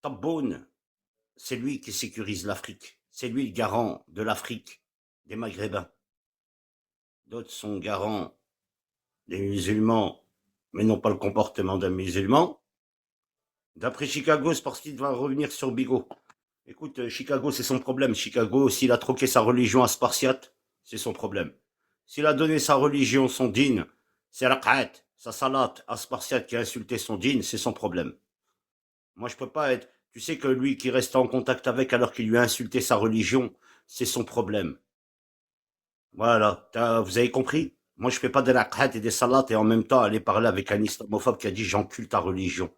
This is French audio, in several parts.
Tabboune, c'est lui qui sécurise l'Afrique. C'est lui le garant de l'Afrique, des Maghrébins. D'autres sont garants des musulmans, mais n'ont pas le comportement d'un musulman. D'après Chicago, c'est parce qu'il va revenir sur Bigot. Écoute, Chicago, c'est son problème. Chicago, s'il a troqué sa religion à Spartiate, c'est son problème. S'il a donné sa religion, son dîne, c'est Raqat, sa salate à Spartiate qui a insulté son dîne, c'est son problème. Moi, je peux pas être. Tu sais que lui qui reste en contact avec alors qu'il lui a insulté sa religion, c'est son problème. Voilà, vous avez compris? Moi, je fais pas de la crête et des salades et en même temps aller parler avec un islamophobe qui a dit j'encule ta religion.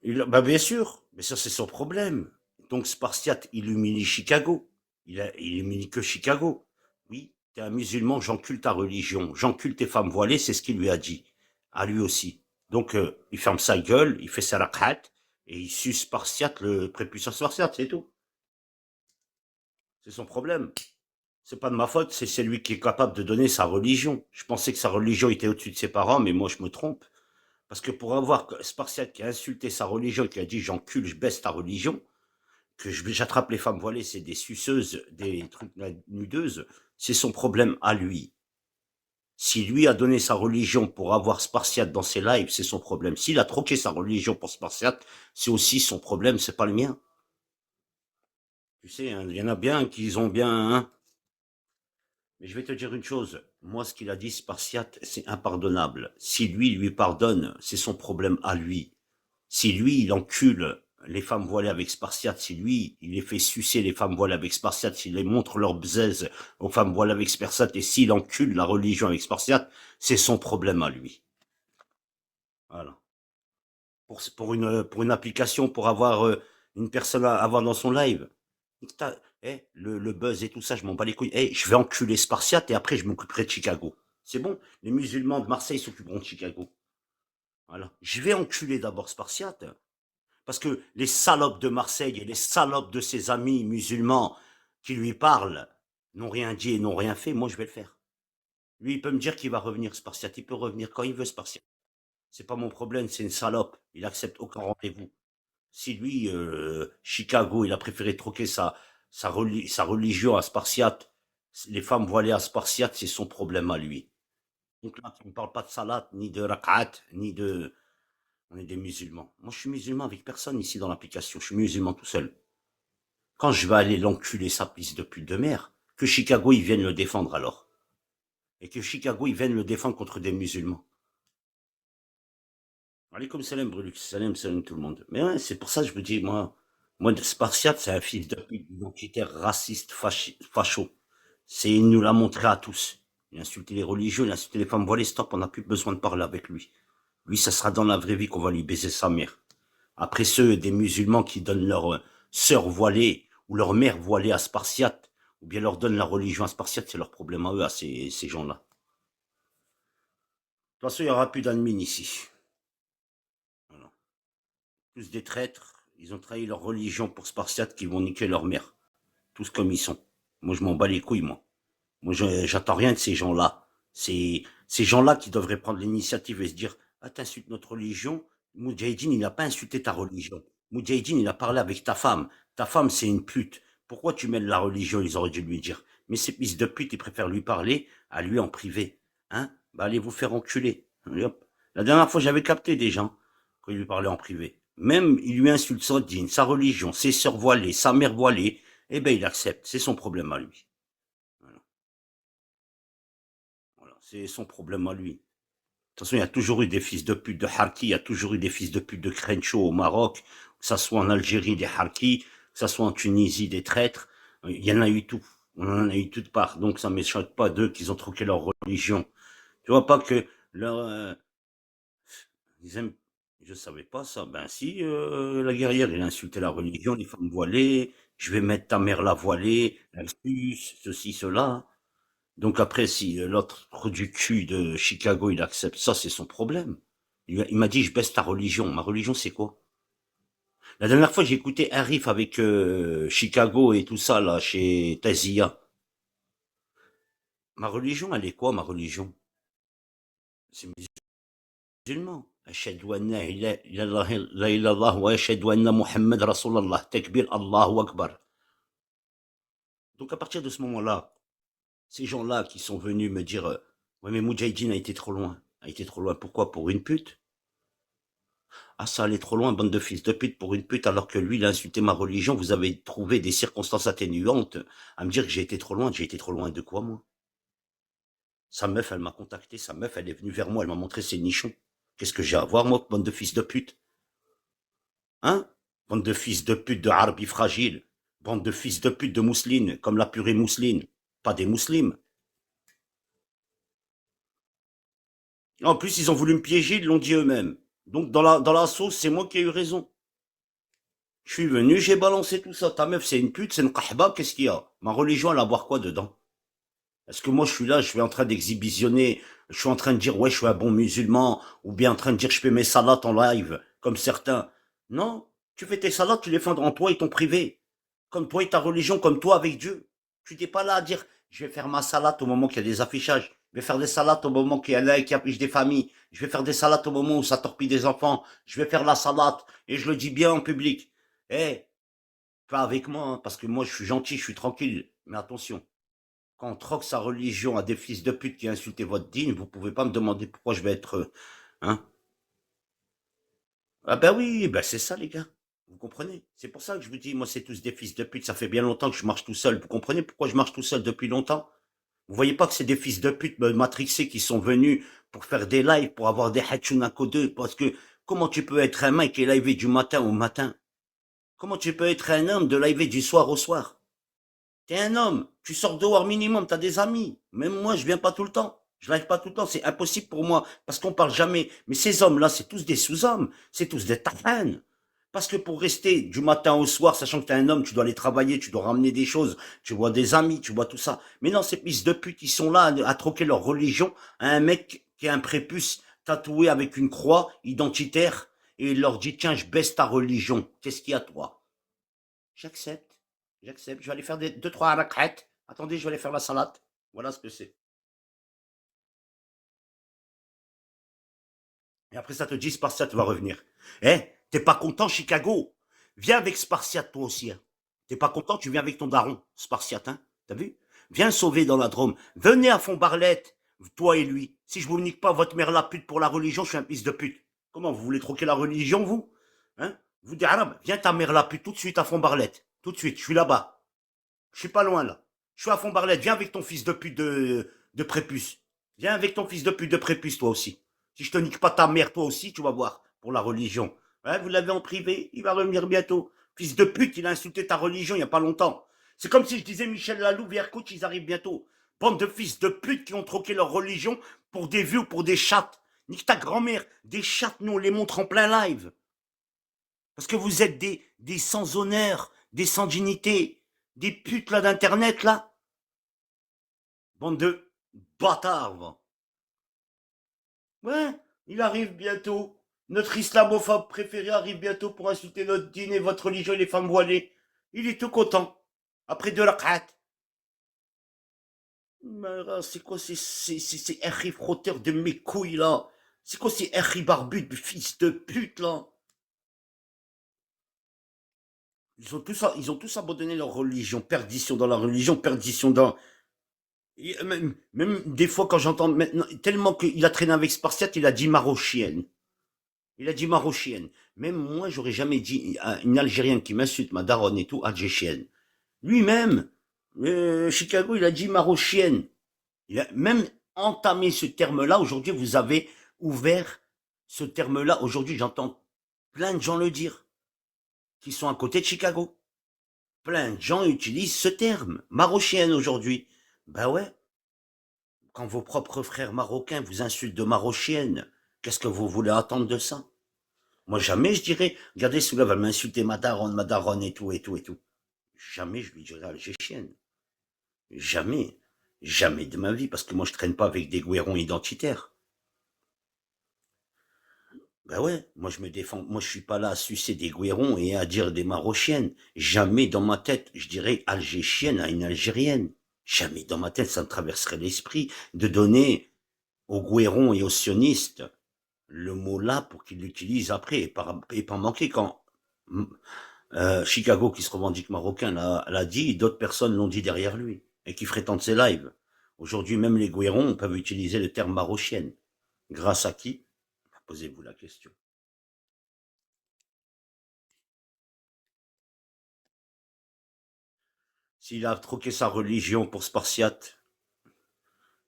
Bah, bien sûr, mais ça, c'est son problème. Donc, Spartiate, il humilie Chicago. Il humilie que Chicago. Oui, t'es un musulman, j'encule ta religion. J'encule tes femmes voilées, c'est ce qu'il lui a dit. À lui aussi. Donc, il ferme sa gueule, il fait sa raqat, et il suce Spartiate, le prépuce Spartiate, c'est tout. C'est son problème. C'est pas de ma faute, c'est lui qui est capable de donner sa religion. Je pensais que sa religion était au-dessus de ses parents, mais moi, je me trompe. Parce que pour avoir Spartiate qui a insulté sa religion, qui a dit j'encule, je baisse ta religion, j'attrape les femmes voilées, c'est des suceuses, des trucs nudeuses, c'est son problème à lui. Si lui a donné sa religion pour avoir Spartiate dans ses lives, c'est son problème. S'il a troqué sa religion pour Spartiate, c'est aussi son problème, c'est pas le mien. Tu sais, hein, il y en a bien qui ont bien, hein. Mais je vais te dire une chose. Moi, ce qu'il a dit, Spartiate, c'est impardonnable. Si lui pardonne, c'est son problème à lui. Si lui, il encule les femmes voilées avec Spartiate, si lui, il les fait sucer les femmes voilées avec Spartiate, s'il les montre leur bzèze aux femmes voilées avec Spartiate, et s'il encule la religion avec Spartiate, c'est son problème à lui. Voilà. Pour une application, pour avoir une personne à avoir dans son live. Le buzz et tout ça, je m'en bats les couilles. Je vais enculer Spartiate et après je m'occuperai de Chicago. C'est bon, les musulmans de Marseille s'occuperont de Chicago. Voilà. Je vais enculer d'abord Spartiate. Parce que les salopes de Marseille et les salopes de ses amis musulmans qui lui parlent n'ont rien dit et n'ont rien fait, moi je vais le faire. Lui, il peut me dire qu'il va revenir Spartiate, il peut revenir quand il veut Spartiate. C'est pas mon problème, c'est une salope, il accepte aucun rendez-vous. Si lui, Chicago, il a préféré troquer sa religion à Spartiate, les femmes voilées à Spartiate, c'est son problème à lui. Donc là, on ne parle pas de salat, ni de rakat, ni de... On est des musulmans. Moi, je suis musulman avec personne ici dans l'application. Je suis musulman tout seul. Quand je vais aller l'enculer sa piste de pute de mère, que Chicago, ils viennent le défendre alors. Et que Chicago, ils viennent le défendre contre des musulmans. Alaykoum salam, Brulux, salam, salam tout le monde. Mais ouais, c'est pour ça que je me dis, moi, Spartiate, c'est un fils de pute identitaire, raciste, facho. Il nous l'a montré à tous. Il a insulté les religieux, il a insulté les femmes voilées, stop, on n'a plus besoin de parler avec lui. Lui, ça sera dans la vraie vie qu'on va lui baiser sa mère. Après ceux des musulmans qui donnent leur sœur voilée ou leur mère voilée à Spartiate, ou bien leur donnent la religion à Spartiate, c'est leur problème à eux, à ces gens-là. De toute façon, il n'y aura plus d'admin ici. Voilà. Tous des traîtres, ils ont trahi leur religion pour Spartiate qui vont niquer leur mère. Tous comme ils sont. Moi, je m'en bats les couilles, moi. Moi, j'attends rien de ces gens-là. C'est ces gens-là qui devraient prendre l'initiative et se dire, ah, t'insultes notre religion. Moudjahidine, il n'a pas insulté ta religion. Moudjahidine, il a parlé avec ta femme. Ta femme, c'est une pute. Pourquoi tu mêles la religion? Ils auraient dû lui dire. Mais ces fils de pute, ils préfèrent lui parler à lui en privé. Hein? Bah, allez vous faire enculer. Et hop. La dernière fois, j'avais capté des gens quand il lui parlait en privé. Même, il lui insulte son dîne, sa religion, ses sœurs voilées, sa mère voilée. Eh ben, il accepte. C'est son problème à lui. Voilà. Voilà. C'est son problème à lui. De toute façon, il y a toujours eu des fils de pute de Harki, il y a toujours eu des fils de pute de Krencho au Maroc, que ça soit en Algérie des Harki, que ça soit en Tunisie des traîtres. Il y en a eu tout. On en a eu toutes parts. Donc ça ne m'échappe pas d'eux qu'ils ont troqué leur religion. Tu vois pas que leur... ils aiment... Je savais pas ça. Ben si, la guerrière, il a insulté la religion, les femmes voilées, je vais mettre ta mère la voilée, elle suce, ceci, cela. Donc après, si l'autre trou du cul de Chicago, il accepte ça, c'est son problème. Il m'a dit, je baisse ta religion. Ma religion, c'est quoi? La dernière fois, j'ai écouté un riff avec Chicago et tout ça, là, chez Tazia. Ma religion, elle est quoi, ma religion? C'est musulman. Ashhadu an la ilaha illallah wa ashhadu anna Muhammad Rasulallah. Takbir, Allahu Akbar. Donc à partir de ce moment-là, ces gens-là qui sont venus me dire ouais mais Moudjahidine a été trop loin. A été trop loin pourquoi? Pour une pute? Ah ça allait trop loin, bande de fils de pute pour une pute, alors que lui il a insulté ma religion, vous avez trouvé des circonstances atténuantes à me dire que j'ai été trop loin. J'ai été trop loin de quoi moi? Sa meuf elle m'a contacté, sa meuf elle est venue vers moi, elle m'a montré ses nichons. Qu'est-ce que j'ai à voir moi, bande de fils de pute? Hein? Bande de fils de pute de Harbi fragile. Bande de fils de pute de mousseline, comme la purée mousseline. Pas des mouslims. En plus, ils ont voulu me piéger, ils l'ont dit eux-mêmes. Donc, dans la sauce, c'est moi qui ai eu raison. Je suis venu, j'ai balancé tout ça. Ta meuf, c'est une pute, c'est une kahba, qu'est-ce qu'il y a? Ma religion, elle a à voir quoi dedans? Est-ce que moi, je suis là, je suis en train d'exhibitionner, je suis en train de dire, ouais, je suis un bon musulman, ou bien en train de dire, je fais mes salats en live, comme certains. Non, tu fais tes salats, tu les fais en toi et ton privé. Comme toi et ta religion, comme toi avec Dieu. Tu n'es pas là à dire, je vais faire ma salade au moment qu'il y a des affichages. Je vais faire des salades au moment qu'il y en a qui affiche des familles. Je vais faire des salades au moment où ça torpille des enfants. Je vais faire la salade. Et je le dis bien en public. Eh, pas avec moi, hein, parce que moi, je suis gentil, je suis tranquille. Mais attention. Quand on troque sa religion à des fils de pute qui insultent votre dîne, vous pouvez pas me demander pourquoi je vais être... hein? Ah ben oui, ben c'est ça les gars. Vous comprenez? C'est pour ça que je vous dis, moi c'est tous des fils de pute, ça fait bien longtemps que je marche tout seul. Vous comprenez pourquoi je marche tout seul depuis longtemps? Vous voyez pas que c'est des fils de pute matrixés qui sont venus pour faire des lives, pour avoir des Hachunako 2, parce que comment tu peux être un mec et live du matin au matin? Comment tu peux être un homme de live du soir au soir? T'es un homme, tu sors dehors minimum, t'as des amis. Même moi, je viens pas tout le temps. Je live pas tout le temps, c'est impossible pour moi, parce qu'on parle jamais. Mais ces hommes-là, c'est tous des sous-hommes, c'est tous des tafanes. Parce que pour rester du matin au soir, sachant que t'es un homme, tu dois aller travailler, tu dois ramener des choses, tu vois des amis, tu vois tout ça. Mais non, ces fils de pute, ils sont là à troquer leur religion à un mec qui a un prépuce tatoué avec une croix identitaire, et il leur dit, tiens, je baisse ta religion. Qu'est-ce qu'il y a, toi? J'accepte. J'accepte. Je vais aller faire deux, trois rak'at. Attendez, je vais aller faire la salade. Voilà ce que c'est. Et après, ça te dit, Spartiate va revenir. Eh, t'es pas content, Chicago? Viens avec Spartiate, toi aussi. Hein. T'es pas content, tu viens avec ton daron, Spartiate, hein? T'as vu? Viens sauver dans la Drôme. Venez à Font-Barlette, toi et lui. Si je vous nique pas votre mère la pute pour la religion, je suis un fils de pute. Comment, vous voulez troquer la religion, vous? Hein? Vous des arabes, viens ta mère la pute tout de suite à Font-Barlette. Tout de suite, je suis là-bas. Je suis pas loin là. Je suis à Font-Barlette. Viens avec ton fils de pute de prépuce. Viens avec ton fils de pute de prépuce, toi aussi. Si je te nique pas ta mère, toi aussi, tu vas voir, pour la religion. Ouais, vous l'avez en privé, il va revenir bientôt. Fils de pute, il a insulté ta religion il y a pas longtemps. C'est comme si je disais Michel Lalou, Viercoach, ils arrivent bientôt. Bande de fils de pute qui ont troqué leur religion pour des vues ou pour des chattes. Nique ta grand-mère, des chattes, nous on les montre en plein live. Parce que vous êtes des sans honneur, des sans dignité, des putes là d'internet là. Bande de bâtards, va. Ouais, il arrive bientôt. Notre islamophobe préféré arrive bientôt pour insulter notre dîner, votre religion et les femmes voilées. Il est tout content. Après de la crête. C'est quoi ces herri frotteurs de mes couilles là? C'est quoi ces herri barbus de fils de pute là? Ils ont tous abandonné leur religion. Perdition dans la religion, perdition dans... Même des fois quand j'entends maintenant, tellement qu'il a traîné avec Spartiate, il a dit marochienne. Il a dit marochienne. Même moi, j'aurais jamais dit à une Algérienne qui m'insulte, ma daronne et tout, algérienne. Lui-même, Chicago, il a dit marochienne. Il a même entamé ce terme-là. Aujourd'hui, vous avez ouvert ce terme-là. Aujourd'hui, j'entends plein de gens le dire, qui sont à côté de Chicago. Plein de gens utilisent ce terme, marochienne aujourd'hui. Ben ouais, quand vos propres frères marocains vous insultent de marochienne, qu'est-ce que vous voulez attendre de ça? Moi, jamais je dirais, regardez, celui-là va m'insulter ma daronne et tout, et tout, et tout. Jamais je lui dirais algérienne. Jamais. Jamais de ma vie, parce que moi, je traîne pas avec des gouérons identitaires. Ben ouais, moi, je me défends. Moi, je suis pas là à sucer des gouérons et à dire des marochiennes. Jamais dans ma tête, je dirais algérienne à une algérienne. Jamais dans ma tête, ça me traverserait l'esprit de donner aux gouérons et aux sionistes le mot là pour qu'il l'utilise après et pas manquer quand Chicago, qui se revendique marocain, l'a dit, d'autres personnes l'ont dit derrière lui et qui fréquentent ses lives. Aujourd'hui, même les Guérons peuvent utiliser le terme marochienne. Grâce à qui? Posez-vous la question. S'il a troqué sa religion pour Spartiate,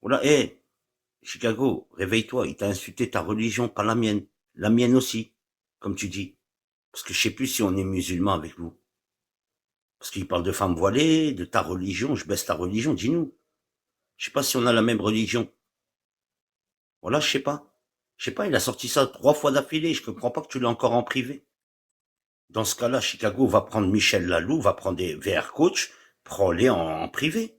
voilà, Chicago, réveille-toi, il t'a insulté ta religion, pas la mienne aussi, comme tu dis. Parce que je sais plus si on est musulman avec vous. Parce qu'il parle de femmes voilées, de ta religion, je baisse ta religion, dis-nous. Je sais pas si on a la même religion. Voilà, je sais pas. Je sais pas, il a sorti ça 3 fois d'affilée, je comprends pas que tu l'as encore en privé. Dans ce cas-là, Chicago va prendre Michel Lalou, va prendre des VR coach, prends-les en privé.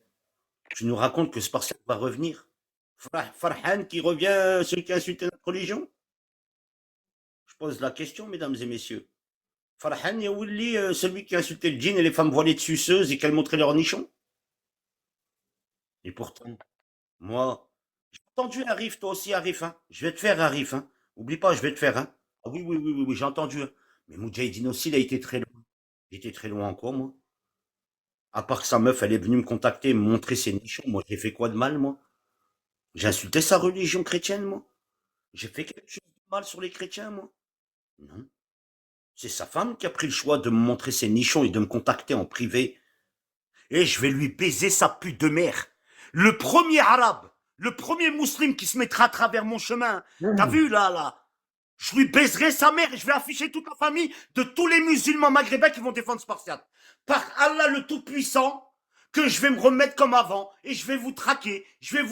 Tu nous racontes que Spartiate va revenir. Farhan qui revient, celui qui a insulté notre religion? Je pose la question, mesdames et messieurs. Farhan Yaouli, celui qui a insulté le djinn et les femmes voilées de suceuses et qu'elles montraient leurs nichons? Et pourtant, moi, j'ai entendu Arif, toi aussi Arif, hein. Je vais te faire Arif, hein. Oublie pas, je vais te faire, hein. Ah oui, oui, oui, oui, oui, j'ai entendu, hein. Mais Moudjahidine aussi, il a été très loin. Il était très loin encore, moi. À part que sa meuf, elle est venue me contacter, me montrer ses nichons. Moi, j'ai fait quoi de mal, moi? J'ai insulté sa religion chrétienne, moi? J'ai fait quelque chose de mal sur les chrétiens, moi? Non. C'est sa femme qui a pris le choix de me montrer ses nichons et de me contacter en privé. Et je vais lui baiser sa pute de mère. Le premier arabe, le premier musulman qui se mettra à travers mon chemin. T'as vu, là? Je lui baiserai sa mère et je vais afficher toute la famille de tous les musulmans maghrébins qui vont défendre Spartiate. Par Allah le Tout-Puissant, que je vais me remettre comme avant et je vais vous traquer, je vais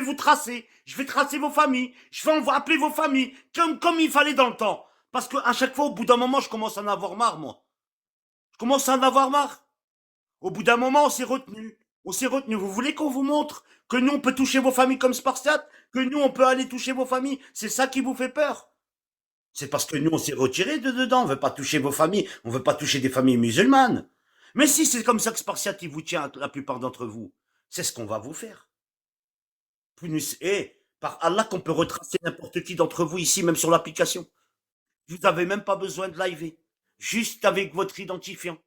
vous tracer, je vais tracer vos familles, je vais appeler vos familles comme il fallait dans le temps. Parce que à chaque fois, au bout d'un moment, je commence à en avoir marre, moi. Je commence à en avoir marre. Au bout d'un moment, on s'est retenu. On s'est retenu. Vous voulez qu'on vous montre que nous, on peut toucher vos familles comme Spartiate? Que nous, on peut aller toucher vos familles? C'est ça qui vous fait peur? C'est parce que nous, on s'est retiré de dedans. On veut pas toucher vos familles. On veut pas toucher des familles musulmanes. Mais si c'est comme ça que Spartiate, il vous tient, la plupart d'entre vous, c'est ce qu'on va vous faire. Par Allah qu'on peut retracer n'importe qui d'entre vous ici, même sur l'application. Vous n'avez même pas besoin de live. Juste avec votre identifiant.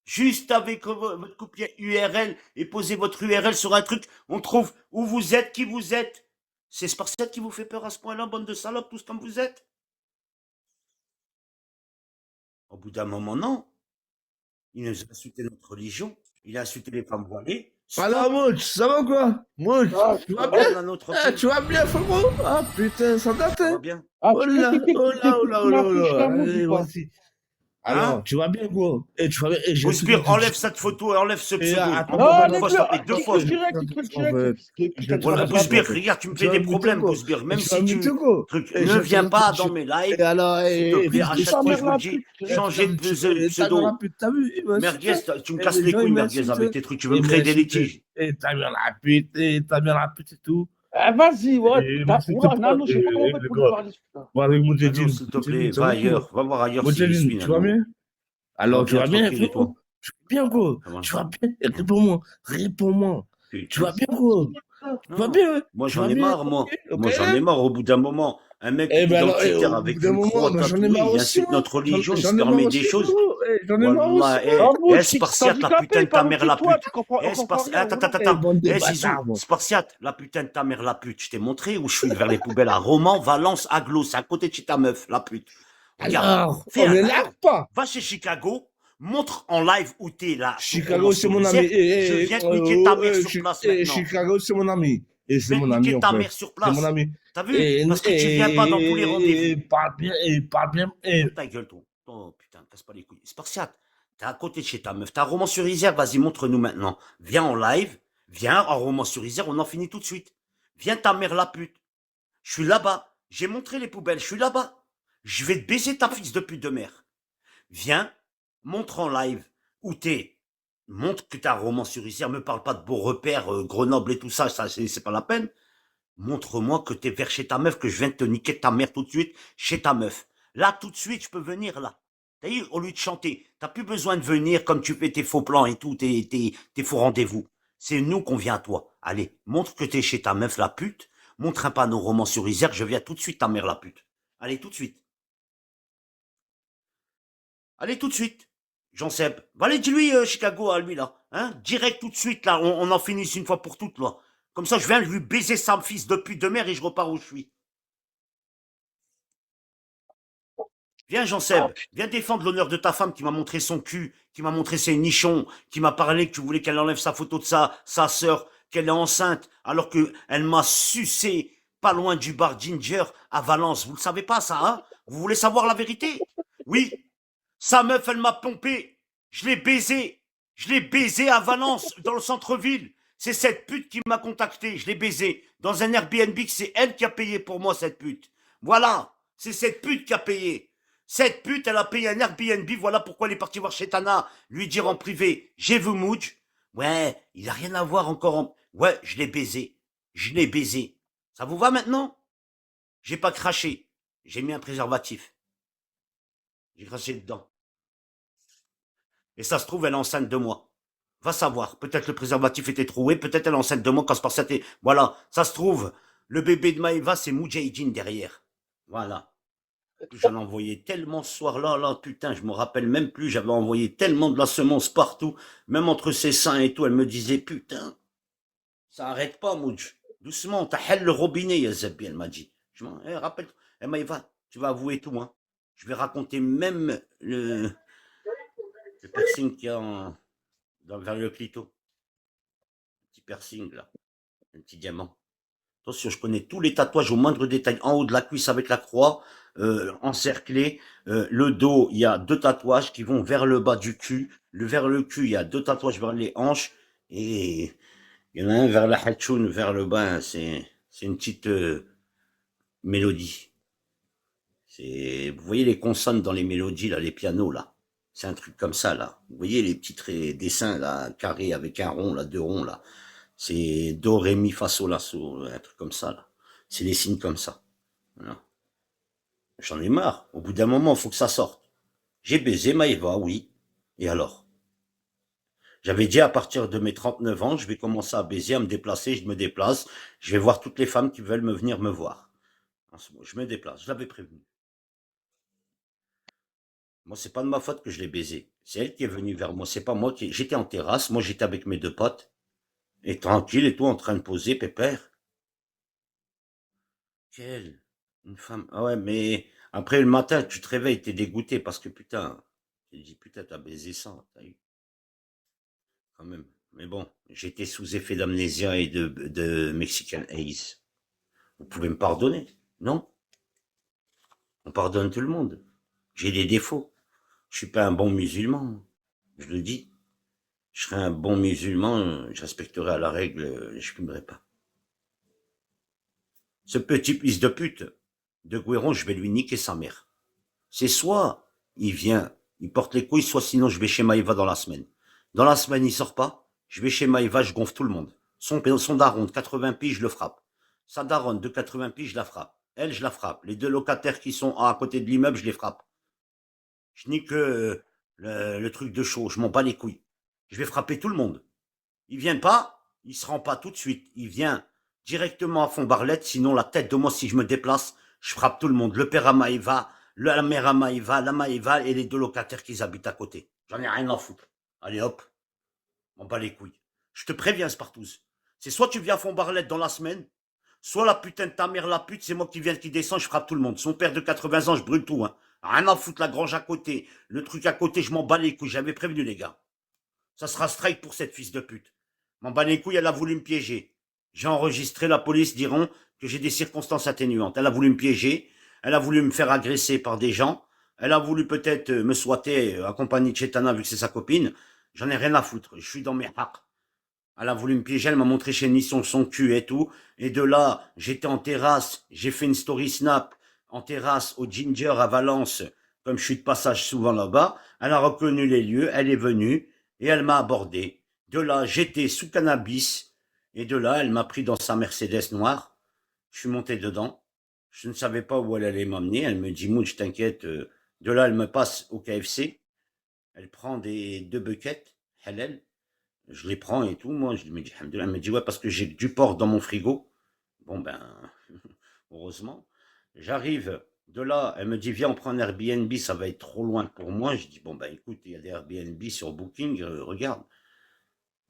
Juste avec votre copier URL et posez votre URL sur un truc, on trouve où vous êtes, qui vous êtes. C'est Spartiate qui vous fait peur à ce point-là, bande de salopes, tous comme vous êtes? Au bout d'un moment, non. Il nous a insulté notre religion, il a insulté les femmes voilées. Alors, Mouch, ça va quoi? Mouch, tu vas bien? Tu vas bien, frérot? Ah putain, ça date, Ça va hein? bien? Oh là, oh là, oh là, oh là, oh là. Allez, quoi. vas-y. Alors, tu vas bien, quoi? Et tu vas bien? Et j'ai Bousbir, enlève cette photo et enlève ce pseudo. attends, Non, attends, les Fois, deux, ça fait deux fois. direct. Voilà, Bousbir, regarde, tu me fais des problèmes, Bousbir. Même si tu ne viens pas dans mes lives, s'il te plaît, à chaque fois, je vous le dis, changez de pseudo. T'as vu? Merguez, tu me casses les couilles, Merguez, avec tes trucs, tu veux me créer des litiges. Et t'as bien la pute, et t'as bien la pute et tout. Vas-y, ouais. Nano, je sais pas comment on fait pour parler. Bon, avec Nano, s'il te plaît, va ailleurs, va voir ailleurs si je suis, tu vas bien? Alors, tu vas bien, frérot? Tu vas bien, quoi? Tu vas bien? Réponds-moi, réponds-moi. Tu vas bien, quoi? Tu vas bien? Moi, j'en ai marre, moi. Moi, j'en ai marre au bout d'un moment. Un mec identitaire avec une croix tatouée, il insulte notre religion, il se permet des choses. J'en ai marre aussi. Spartiate, la putain de ta mère, la pute. Spartiate, la putain de ta mère, la pute. Je t'ai montré où je suis vers les poubelles à Romans, Valence, Aglo. C'est à côté de chez ta meuf, la pute. Regarde, on ne largue pas. Va chez Chicago, montre en live où t'es là. Chicago, c'est mon ami. Je viens de niquer ta mère sur place maintenant. Chicago, c'est mon ami. Et c'est mon ami. Niquer ta mère sur place. C'est mon ami. T'as vu? Parce que tu viens pas dans tous les rendez-vous. Parle bien. Ta gueule, toi. Oh putain, casse pas les couilles. Spartiate, t'es à côté de chez ta meuf. T'as un Romans-sur-Isère, vas-y, montre-nous maintenant. Viens en live, viens en Romans-sur-Isère, on en finit tout de suite. Viens ta mère la pute. Je suis là-bas. J'ai montré les poubelles, je suis là-bas. Je vais te baiser ta fils de pute de mère. Viens, montre en live où t'es. Montre que t'es un Romans-sur-Isère. Me parle pas de beaux repères, Grenoble et tout ça, c'est pas la peine. Montre-moi que t'es vers chez ta meuf, que je viens de te niquer ta mère tout de suite chez ta meuf. Là, tout de suite, je peux venir là. T'as vu, au lieu de chanter, t'as plus besoin de venir comme tu fais tes faux plans et tout, tes faux rendez-vous. C'est nous qu'on vient à toi. Allez, montre que t'es chez ta meuf la pute. Montre un panneau Romans-sur-Isère, je viens tout de suite ta mère la pute. Allez, tout de suite. Allez, tout de suite. Jean-Seb. Va aller, dis-lui, Chicago, à lui, là. Hein? Direct, tout de suite, là. On en finisse une fois pour toutes, là. Comme ça, je viens lui baiser sa fils de pute de mère et je repars où je suis. Viens, Jean-Seb, viens défendre l'honneur de ta femme qui m'a montré son cul, qui m'a montré ses nichons, qui m'a parlé que tu voulais qu'elle enlève sa photo de sa sœur, qu'elle est enceinte, alors que elle m'a sucé pas loin du bar Ginger à Valence. Vous le savez pas, ça, hein? Vous voulez savoir la vérité? Oui, sa meuf, elle m'a pompé. Je l'ai baisé. Je l'ai baisé à Valence, dans le centre-ville. C'est cette pute qui m'a contacté. Je l'ai baisé dans un Airbnb que c'est elle qui a payé pour moi, cette pute. Voilà, c'est cette pute qui a payé. Cette pute, elle a payé un Airbnb. Voilà pourquoi elle est partie voir Chetana, lui dire en privé, j'ai vu Mouj. Ouais, il a rien à voir encore en... Ouais, je l'ai baisé. Je l'ai baisé. Ça vous va maintenant? J'ai pas craché. J'ai mis un préservatif. J'ai craché dedans. Et ça se trouve, elle est enceinte de moi. Va savoir. Peut-être le préservatif était troué, peut-être elle est enceinte de moi quand ce par ça. Voilà, ça se trouve. Le bébé de Maïva, c'est Moudjahidine derrière. Voilà. J'en ai envoyé tellement ce soir-là, là, putain, je me rappelle même plus, j'avais envoyé tellement de la semence partout, même entre ses seins et tout, elle me disait, putain, ça arrête pas, Moudj. Doucement, t'as le robinet, Yazabi, elle m'a dit. Je m'en, rappelle, Maïva, tu vas avouer tout, hein. Je vais raconter même le piercing qu'il y a vers le clito. Un petit piercing, là. Un petit diamant. Attention, je connais tous les tatouages au moindre détail. En haut de la cuisse avec la croix, encerclé. Le dos, il y a 2 tatouages qui vont vers le bas du cul. Vers le cul, il y a 2 tatouages vers les hanches. Et il y en a un vers la hatchoun, vers le bas. C'est une petite mélodie. Vous voyez les consonnes dans les mélodies, là, les pianos, là. C'est un truc comme ça, là. Vous voyez les petits dessins, là, carrés avec un rond, là, 2 ronds, là. C'est do, ré, mi, fa, sol, la, sol, un truc comme ça, là. C'est des signes comme ça. Voilà. J'en ai marre. Au bout d'un moment, il faut que ça sorte. J'ai baisé Maëva, oui. Et alors? J'avais dit à partir de mes 39 ans, je vais commencer à baiser, à me déplacer, je me déplace. Je vais voir toutes les femmes qui veulent me venir me voir. Je me déplace, je l'avais prévenu. Moi, c'est pas de ma faute que je l'ai baisé. C'est elle qui est venue vers moi. C'est pas moi qui. J'étais en terrasse, moi j'étais avec mes 2 potes. Et tranquille et tout, en train de poser, pépère. Quelle? Une femme. Ah ouais, mais après le matin, tu te réveilles, t'es dégoûté parce que putain, tu te dis putain, t'as baisé ça, t'as eu. Quand même. Mais bon, j'étais sous effet d'amnésia et de Mexican Haze. Vous pouvez me pardonner, non? On pardonne tout le monde. J'ai des défauts. Je suis pas un bon musulman. Je le dis. Je serais un bon musulman, je respecterais à la règle, je fumerais pas. Ce petit fils de pute de Guéron, je vais lui niquer sa mère. C'est soit il vient, il porte les couilles, soit sinon je vais chez Maïva dans la semaine. Dans la semaine, il sort pas, je vais chez Maïva, je gonfle tout le monde. Son daron de 80 piges, je le frappe. Sa daronne de 80 piges, je la frappe. Elle, je la frappe. Les 2 locataires qui sont à côté de l'immeuble, je les frappe. Je nique le truc de chaud, je m'en bats les couilles. Je vais frapper tout le monde. Il vient pas, il se rend pas tout de suite. Il vient directement à Font-Barlette, sinon la tête de moi, si je me déplace, je frappe tout le monde. Le père à Maïva, la mère à Maïva, la Maïva et les 2 locataires qui habitent à côté. J'en ai rien à foutre. Allez hop, m'en bats les couilles. Je te préviens, Spartouze. C'est soit tu viens à Font-Barlette dans la semaine, soit la putain de ta mère, la pute, c'est moi qui viens, qui descend, je frappe tout le monde. Son père de 80 ans, je brûle tout, hein. Rien à foutre, la grange à côté, le truc à côté, je m'en bats les couilles. J'avais prévenu, les gars. Ça sera strike pour cette fils de pute. M'en bats les couilles, elle a voulu me piéger. J'ai enregistré, la police diront que j'ai des circonstances atténuantes. Elle a voulu me piéger, elle a voulu me faire agresser par des gens, elle a voulu peut-être me souhaiter accompagner de Chetana vu que c'est sa copine. J'en ai rien à foutre, je suis dans mes hacks. Elle a voulu me piéger, elle m'a montré chez Nisson son cul et tout. Et de là, j'étais en terrasse, j'ai fait une story snap en terrasse au Ginger à Valence, comme je suis de passage souvent là-bas. Elle a reconnu les lieux, elle est venue et elle m'a abordé. De là, j'étais sous cannabis et de là, elle m'a pris dans sa Mercedes noire. Je suis monté dedans. Je ne savais pas où elle allait m'emmener. Elle me dit, Mouch, t'inquiète. De là, elle me passe au KFC. Elle prend 2 buckets, halal. Je les prends et tout. Moi, je me dis, elle me dit, ouais, parce que j'ai du porc dans mon frigo. Bon, ben, heureusement. J'arrive De là, elle me dit, viens, on prend un Airbnb, ça va être trop loin pour moi. Je dis, bon, bah écoute, il y a des Airbnb sur Booking, regarde.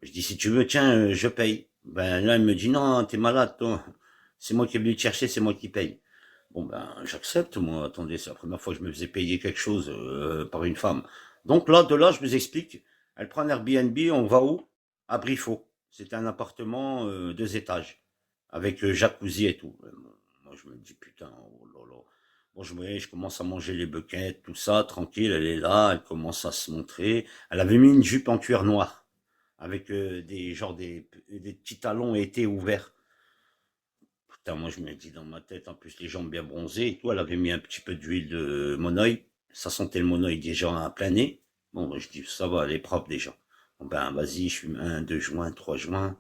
Je dis, si tu veux, tiens, je paye. Ben là, elle me dit, non, t'es malade, toi. C'est moi qui ai venu te chercher, c'est moi qui paye. Bon, ben, j'accepte, moi. Attendez, c'est la première fois que je me faisais payer quelque chose par une femme. Donc là, de là, je vous explique. Elle prend un Airbnb, on va où? À Briffaut. C'était un appartement 2 étages, avec jacuzzi et tout. Moi, je me dis, putain, oh là là. Bon, je commence à manger les buckets, tout ça, tranquille, elle est là, elle commence à se montrer. Elle avait mis une jupe en cuir noir, avec des petits talons été ouverts. Putain, moi, je me dis dans ma tête, en plus, les jambes bien bronzées et tout, elle avait mis un petit peu d'huile de monoï. Ça sentait le monoï déjà à plein nez. Bon, je dis, ça va, elle est propre déjà. Bon, ben, vas-y, je fume 1, 2 joints, 3 joints.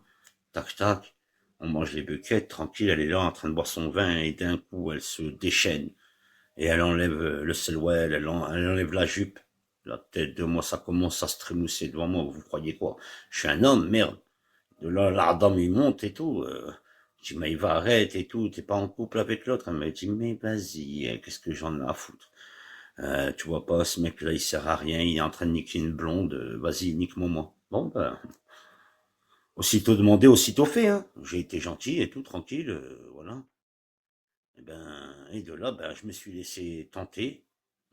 Tac, tac. On mange les buckets, tranquille, elle est là en train de boire son vin et d'un coup, elle se déchaîne. Et elle enlève le selwell, elle enlève la jupe. La tête de moi, ça commence à se trémousser devant moi. Vous croyez quoi? Je suis un homme, merde. De là, l'ardent, il monte et tout. Je dis, mais il va, arrête et tout. T'es pas en couple avec l'autre. Elle m'a dit, mais vas-y, qu'est-ce que j'en ai à foutre? Tu vois pas, ce mec-là, il sert à rien. Il est en train de niquer une blonde. Vas-y, nique-moi, moi. Bon, ben, aussitôt demandé, aussitôt fait, hein. J'ai été gentil et tout, tranquille, voilà. Et de là, ben, je me suis laissé tenter,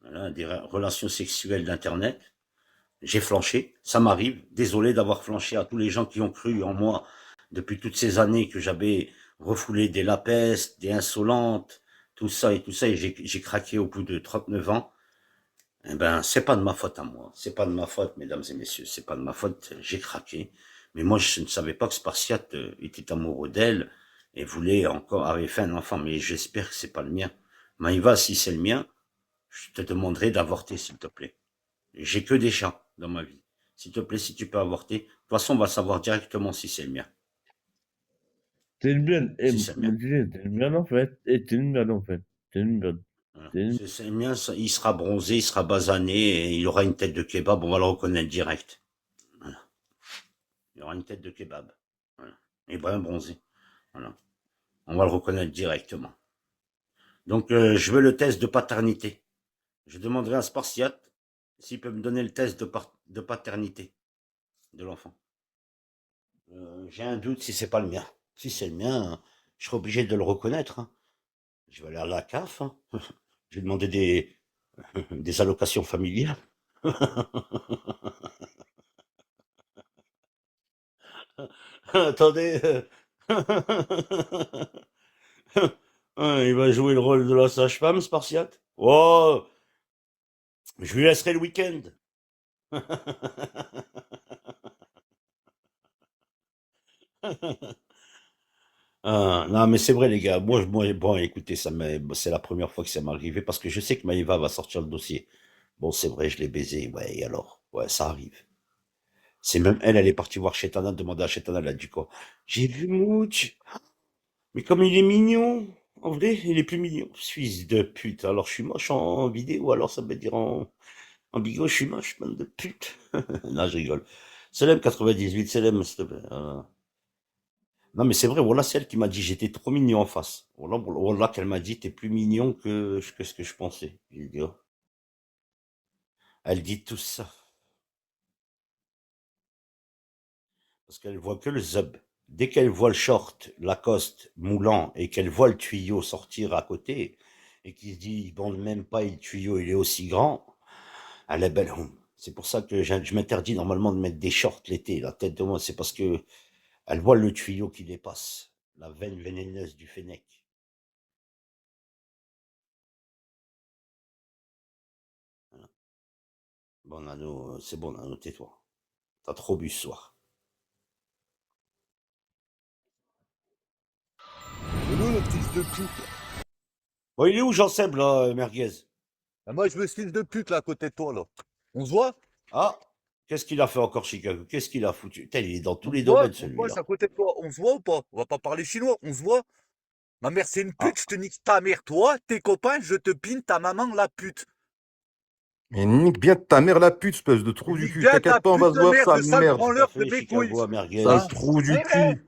voilà, des relations sexuelles d'internet. J'ai flanché, ça m'arrive. Désolé d'avoir flanché à tous les gens qui ont cru en moi depuis toutes ces années que j'avais refoulé des lapestes, des insolentes, tout ça, et j'ai craqué au bout de 39 ans. Eh ben, c'est pas de ma faute à moi. C'est pas de ma faute, mesdames et messieurs. C'est pas de ma faute. J'ai craqué. Mais moi, je ne savais pas que Spartiate était amoureux d'elle et avait fait un enfant. Mais j'espère que c'est pas le mien. Maïva, si c'est le mien, je te demanderai d'avorter, s'il te plaît. J'ai que des chats dans ma vie. S'il te plaît, si tu peux avorter. De toute façon, on va savoir directement si c'est le mien. T'es une merde. Si c'est le mien. T'es une merde en fait. Et t'es une merde en fait. T'es une merde. Voilà. Si c'est le mien, il sera bronzé, il sera basané et il aura une tête de kebab. On va le reconnaître direct. Voilà. Il aura une tête de kebab. Voilà. Et brun bronzé. Voilà. On va le reconnaître directement. Donc, je veux le test de paternité. Je demanderai à Spartiate s'il peut me donner le test de paternité de l'enfant. J'ai un doute si c'est pas le mien. Si c'est le mien, je serai obligé de le reconnaître, hein. Je vais aller à la CAF, hein. Je vais demander des allocations familiales. Attendez. Il va jouer le rôle de la sage-femme, Spartiate. Oh, je lui laisserai le week-end. Non, mais c'est vrai, les gars. Bon, écoutez, c'est la première fois que ça m'est arrivé parce que je sais que Maïva va sortir le dossier. Bon, c'est vrai, je l'ai baisé. Ouais, et alors? Ouais, ça arrive. C'est même elle est partie voir Chetana, demander à Chetana, elle a dit quoi? J'ai vu Mooch. Mais comme il est mignon. En vrai, il est plus mignon. Fils de pute. Alors, je suis moche en vidéo, alors ça veut dire en bigot, je suis moche, bande de pute. Non, je rigole. Selem 98, Selem, s'il te plaît. Non, mais c'est vrai, voilà, c'est elle qui m'a dit, j'étais trop mignon en face. Voilà qu'elle m'a dit, t'es plus mignon que ce que je pensais. J'ai dit, oh. Elle dit tout ça. Parce qu'elle voit que le zub. Dès qu'elle voit le short, Lacoste, moulant, et qu'elle voit le tuyau sortir à côté, et qu'il se dit, il bande même pas, et le tuyau, il est aussi grand, elle est belle. C'est pour ça que je m'interdis normalement de mettre des shorts l'été, la tête de moi, c'est parce que elle voit le tuyau qui dépasse, la veine vénéneuse du Fennec. Voilà. Bon, Nano, c'est bon, Nano, tais-toi. T'as trop bu ce soir. C'est nous le fils de pute. Bon, il est où Jean-Seb, là, merguez? Ah, moi, je me fils de pute, là, à côté de toi, là. On se voit? Ah, qu'est-ce qu'il a fait encore, Chicago? Qu'est-ce qu'il a foutu? Putain, il est dans tous les On se voit, domaines, c'est celui-là. à côté de toi. On se voit ou pas? On va pas parler chinois, on se voit. Ma mère, c'est une Ah, pute, je te nique ta mère, toi, tes copains, je te pine ta maman, la pute. Mais nique bien ta mère la pute, espèce de trou du Nique cul. bien ta T'inquiète pas, on pute va se de voir, merde, sale sale merde. tout à branleur de fait, mes couilles. Chicago à merguez. Sale Hein? trou du Eh, cul.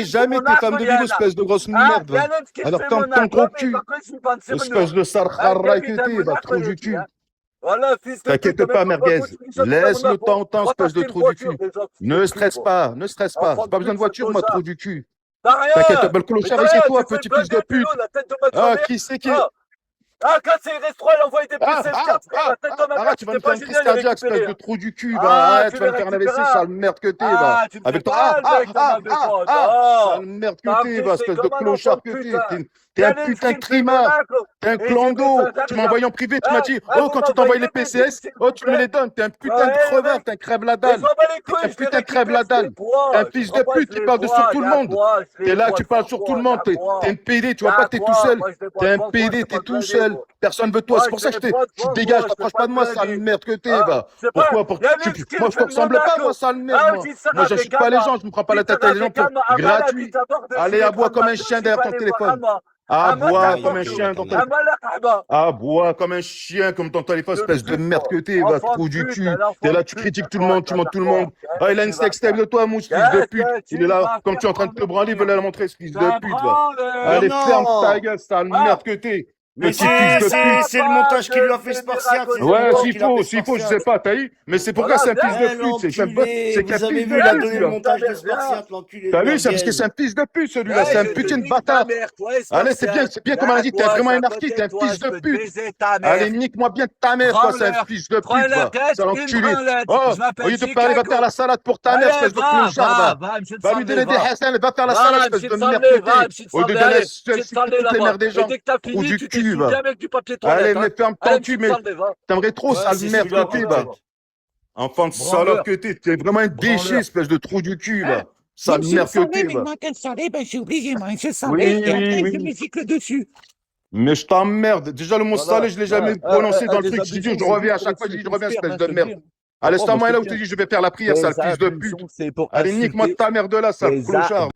n'ai jamais été femme de vélo, espèce de grosse merde. Alors, ton gros cul, espèce de sarkhara que t'es, va, trou du cul. Voilà, fils de T'inquiète pas, merguez. Laisse le temps au temps, espèce de trou du cul. Ne stresse pas, ne stresse pas. J'ai pas besoin de voiture, moi, trou du cul. T'inquiète pas, le clochard, c'est toi, petit fils de pute. Ah, qui c'est qui Ah, quand c'est restaurant, il envoie des PC4, frère, la tête de ma mère, Arrête, tu vas me faire une crise cardiaque, espèce de trou du cul, arrête, tu vas me faire un AVC, sale merde que t'es, va. Tu me fais Avec toi, pas le mec, sale merde que t'es, va, espèce de clochard que t'es. T'es un putain de trimard, t'es un clando. Tu m'as envoyé en privé, tu m'as dit, oh, quand tu t'envoies les PCS, oh, tu me les donnes. T'es un putain de creveur, t'es un crève la dalle. T'es un putain de crève la dalle. T'es un fils de pute qui parle sur tout le monde. T'es là, tu parles sur tout le monde. T'es un PD, tu vois pas que t'es tout seul. T'es un PD, t'es tout seul. Personne veut toi. C'est pour ça que tu te dégages, t'approches pas de moi, sale merde que t'es, va. Pourquoi? Moi, je te ressemble pas, moi, sale merde, moi. Moi, j'insulte pas les gens, je me prends pas la tête à les gens pour gratuit. Allez, aboie comme un chien derrière ton téléphone. Aboie comme un chien dans ton téléphone. Aboie comme un chien, comme ton téléphone, espèce de merde que t'es, va, trou du cul. T'es là, tu critiques tout le monde, tu montes tout le monde. Ah, il a une sextape de toi, mouche, fils de pute. Il est là, comme tu es en train de te branler, il veut la montrer, ce fils de pute, va. Allez, ferme ta gueule, sale merde que t'es. Mais c'est le montage qui lui a fait Spartiate. Ouais, s'il faut, je sais pas, t'as eu. Mais c'est pourquoi c'est un fils de pute, c'est qu'un fils de pute, le montage de Spartiate, l'enculé. T'as vu, c'est parce que c'est un fils de pute, celui-là, c'est un putain de bâtard. Allez, c'est bien comme on a dit, t'es vraiment un artiste, t'es un fils de pute. Allez, nique-moi bien ta mère, toi, c'est un fils de pute, va. C'est l'enculé. Oh, au lieu de parler, va faire la salade pour ta mère, espèce de clochard, va. Va lui donner des Hassan, va faire la salade, espèce de merde que t'es. Au lieu de donner toutes les mères des gens. Ou du cul, va. Allez, mais ferme ton cul, mais t'aimerais trop, sale merde que t'es, va. Enfant de salope que t'es vraiment un déchet, espèce de trou du cul, là. Sale merde que t'es, va. J'ai oublié, moi, je savais, je musique dessus. Mais je t'emmerde. Déjà, le mot salé, je l'ai jamais prononcé dans le truc. Je dis, je reviens à chaque fois, je dis, je reviens, espèce de merde. Allez, c'est à moi là où tu dis, je vais faire la prière, sale fils de pute. Allez, nique-moi ta mère de là, sale clochard.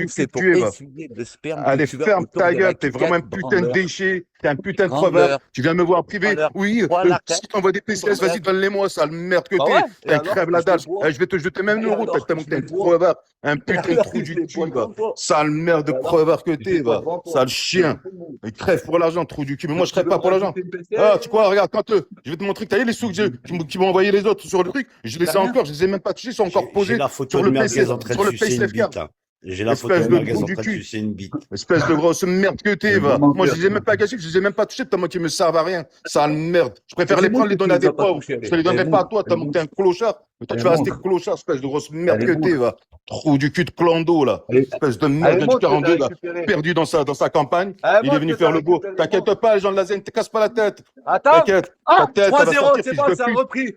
C'est pour essuyer le sperme. Allez, ferme ta gueule, t'es vraiment un putain de déchet, t'es un putain de creveur. Tu viens me voir en privé. Oui, si t'envoies des PCS, vas-y, donne-les-moi, sale merde que t'es. T'es un crève la dalle. Je vais te jeter même une route, t'es un creveur. Un putain de trou du cul, va. Sale merde de creveur que t'es, va. Sale chien. Il crève pour l'argent, trou du cul. Mais moi, je crève pas pour l'argent. Ah, tu crois, regarde, quand je vais te montrer que t'as eu les sous qui m'ont envoyé les autres sur le truc. Je les ai encore, je les ai même pas touchés, ils sont encore posés sur le PC, sur le PCF4. J'ai la photo de merguez en train de sucer une bite. Espèce de grosse merde que t'es, va. Moi, je les ai même pas gâchés, je les ai même pas touchés, tellement qu'ils me servent à rien. Sale merde. Je préfère les prendre, les donner à des pauvres. Je te les donnerai pas à toi, t'es un clochard. Mais toi, tu vas rester clochard, espèce de grosse merde que t'es, va. Trou du cul de clando, là. Espèce de merde du 42, là. Perdu dans sa campagne. Il est venu faire le beau. T'inquiète pas, les gens de la zen, te casse pas la tête. T'inquiète. Ta tête, 3-0, c'est bon, ça a repris.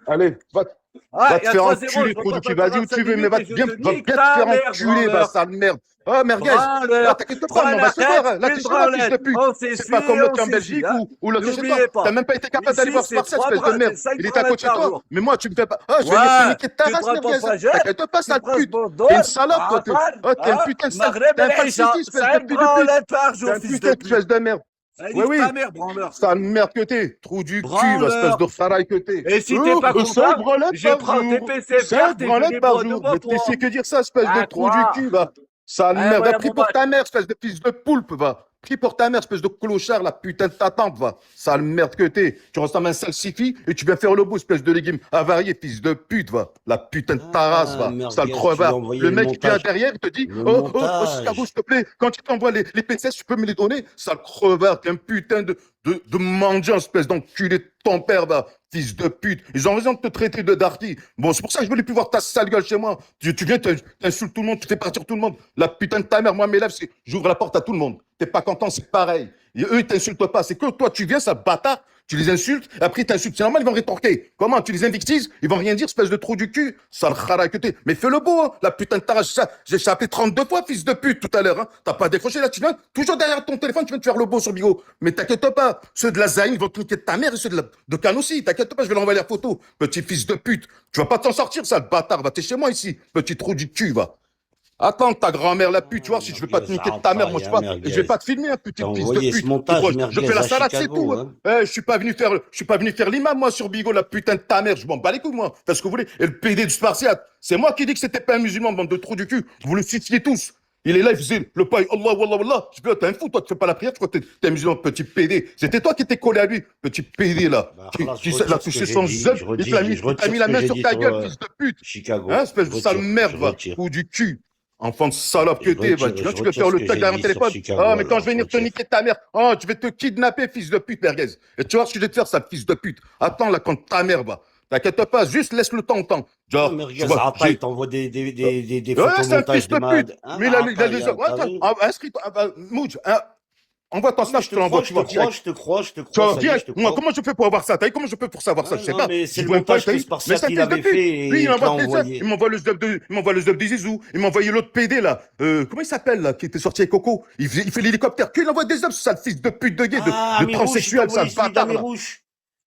Allez, va te faire enculer, trou du cul. Vas-y où tu veux, mais va bien te faire enculer, va, sale merde. Oh, merguez. T'inquiète pas, on va se voir. Là, tu seras fils de pute. C'est pas comme l'autre en Belgique ou l'autre chez toi. T'as même pas été capable d'aller voir Spartiate, espèce de merde. Il était à côté de toi. Mais moi, tu me fais pas. Oh, je vais te niquer ta race, merguez. T'inquiète pas, sale pute. T'es une salope, toi. Oh, t'es une putain de salope. T'es un falsifié, espèce de pute de pute. T'es un putain d'espèce de merde. Oui, sale merde que t'es, trou du cul, espèce de faraille que t'es. Et si t'es pas content, je prends tes PC, 5 branlettes par jour. Mais tu sais que dire ça, espèce de trou du cul, va. Sale merde, va, pris pour ta mère, espèce de fils de poulpe, va. Pris pour ta mère, espèce de clochard, la putain de ta tante, va. Sale merde que t'es. Tu ressembles à un salsifi et tu viens faire le beau, espèce de légumes avariés, fils de pute, va. La putain de ta race, va. Sale crevard. Le mec qui vient derrière, il te dit, oh, Chicago, s'il te plaît, quand tu t'envoies les PCS, tu peux me les donner. Sale crevard, t'es un putain de mendiant, espèce d'enculé de ton père, va. Fils de pute. Ils ont raison de te traiter de darky. Bon, c'est pour ça que je voulais plus voir ta sale gueule chez moi. Tu viens, t'insultes tout le monde, tu fais partir tout le monde. La putain de ta mère, moi, mes lèvres, c'est j'ouvre la porte à tout le monde. T'es pas content, c'est pareil. Et eux, ils t'insultent pas. C'est que toi, tu viens, ça bâtard. Tu les insultes, après ils t'insultent. C'est normal, ils vont rétorquer. Comment? Tu les invectives, ils vont rien dire, espèce de trou du cul. Sale khara que t'es. Mais fais le beau, hein. La putain de ta race. J'ai appelé 32 fois, fils de pute, tout à l'heure, hein. T'as pas décroché, là, tu viens, toujours derrière ton téléphone, tu viens te faire le beau sur Bigo. Mais t'inquiète pas. Ceux de la Zayn, ils vont te niquer de ta mère et ceux de Cannes aussi. T'inquiète pas, je vais leur envoyer la photo. Petit fils de pute. Tu vas pas t'en sortir, sale bâtard. Va, t'es chez moi ici. Petit trou du cul, va. Attends, ta grand-mère la pute, tu vois, si je vais pas te niquer de ta mère, moi je vais pas te filmer, un petit fils de pute. Je fais la salade, c'est tout. Je suis pas venu faire l'imam, moi, sur Bigo, la putain de ta mère. Je m'en bats les couilles, moi. Faites ce que vous voulez. Et le PD du Spartiate, c'est moi qui dis que c'était pas un musulman, bande de trous du cul. Vous le citiez tous. Il est là, il faisait le paille, Allah, Allah, Allah. Je dis, t'es un fou, toi, tu fais pas la prière, tu crois que t'es un musulman, petit PD. C'était toi qui étais collé à lui, petit PD, là. Qui a touché son zèle, il t'a mis la main sur ta gueule, fils de pute. Chicago. Hein, espèce de sale merde, va. Ou du cul. Enfant de salope que t'es, va. Tu peux faire le tag derrière un téléphone. Ah, mais quand je vais venir te niquer ta mère, oh, je vais te kidnapper, fils de pute, merguez. Et tu vois ce que je vais te faire, sale fils de pute. Attends, là, quand ta mère va. T'inquiète pas, juste laisse le temps au temps. Genre, merguez, Rata, il t'envoie des ouais, c'est un photomontages fils de pute. Mais il a des hommes. Attends, inscris-toi, Mouj, envoie ton snap, je te l'envoie, tu vois. Je te crois. Moi, comment je fais pour avoir ça? T'as vu comment je peux pour savoir ça? Je sais pas. Mais c'est le montage que Spartiate, il avait fait. Lui, il m'envoie le stuff de Zizou. Il m'a envoyé l'autre PD, là. Comment il s'appelle, là, qui était sorti avec Coco? Il fait l'hélicoptère. Qu'il envoie des hommes, ce sale fils de pute de gay, de transsexuel, sale bâtard, là.